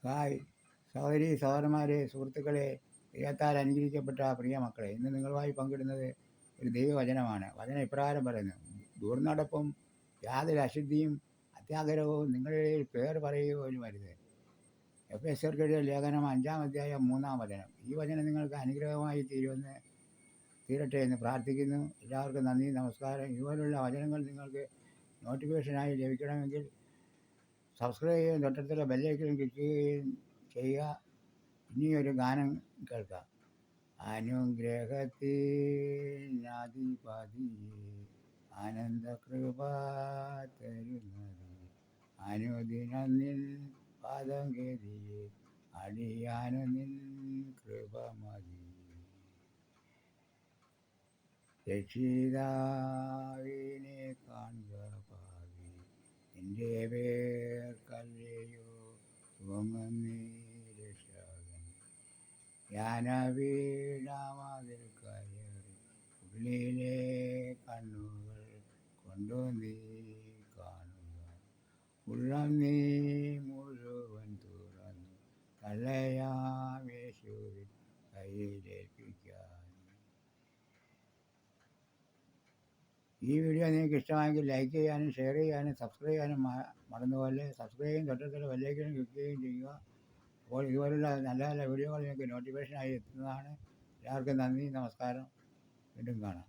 Hi സഹോദരി സഹോദരന്മാരെ സുഹൃത്തുക്കളെ, ദൈവത്താൽ അനുഗ്രഹിക്കപ്പെട്ട പ്രിയ മക്കളെ, ഇന്ന് നിങ്ങളുമായി പങ്കിടുന്നത് ഒരു ദൈവവചനമാണ്. വചനം ഇപ്രകാരം പറയുന്നു: ദുർനടപ്പും യാതൊരു അശുദ്ധിയും അത്യാഗ്രഹവും നിങ്ങളിൽ പേർ പറയുക പോലും അരുത്. എഫെസ്യർക്കെഴുതിയ ലേഖനം 5-ാം അധ്യായം 3-ാം വചനം. ഈ വചനം നിങ്ങൾക്ക് അനുഗ്രഹമായി തീരട്ടെ എന്ന് പ്രാർത്ഥിക്കുന്നു. എല്ലാവർക്കും നന്ദി, നമസ്കാരം. ഇതുപോലുള്ള വചനങ്ങൾ നിങ്ങൾക്ക് നോട്ടിഫിക്കേഷനായി ലഭിക്കണമെങ്കിൽ സബ്സ്ക്രൈബ് ചെയ്യുകയും തൊട്ടടുത്തുള്ള ബെല്ലൈക്കൺ ക്ലിക്ക് ചെയ്യുകയും ചെയ്യുക. ഇനിയൊരു ഗാനം കേൾക്കാം. അനുഗ്രഹത്തിനധിപതിയെ ആനന്ദകൃപ തരുന്നത് അനുദിനം നിൻ പാദം ഗതിയെ അടിയാനു നിൻ കൃപ മതി. രക്ഷിതാവിനെ കാണുക ഭാവി എൻ്റെ പേർക്കല്ലയോ തുങ്ങുന്നീ രക്ഷകൻ. ജ്ഞാനവീണാമതിൽ കയറി ഉള്ളിലെ കണ്ണുകൾ കൊണ്ടു നീ കാണുക. ഉള്ളം നീ മുഴുവൻ തുറന്നു തള്ളയാമേശുവിൻ കയ്യിലേൽപ്പിക്കാൻ. ഈ വീഡിയോ നിങ്ങൾക്ക് ഇഷ്ടമായെങ്കിൽ ലൈക്ക് ചെയ്യാനും ഷെയർ ചെയ്യാനും സബ്സ്ക്രൈബ് ചെയ്യാനും മറന്നുപോലെ. സബ്സ്ക്രൈബ് ചെയ്യും തൊട്ടടുത്തുള്ള ബെല്ലൈക്കൺ ക്ലിക്ക് ചെയ്യുകയും ചെയ്യുക. അപ്പോൾ ഇതുപോലുള്ള നല്ല നല്ല വീഡിയോകൾ നിങ്ങൾക്ക് നോട്ടിഫിക്കേഷനായി എത്തുന്നതാണ്. എല്ലാവർക്കും നന്ദി, നമസ്കാരം. വീണ്ടും കാണാം.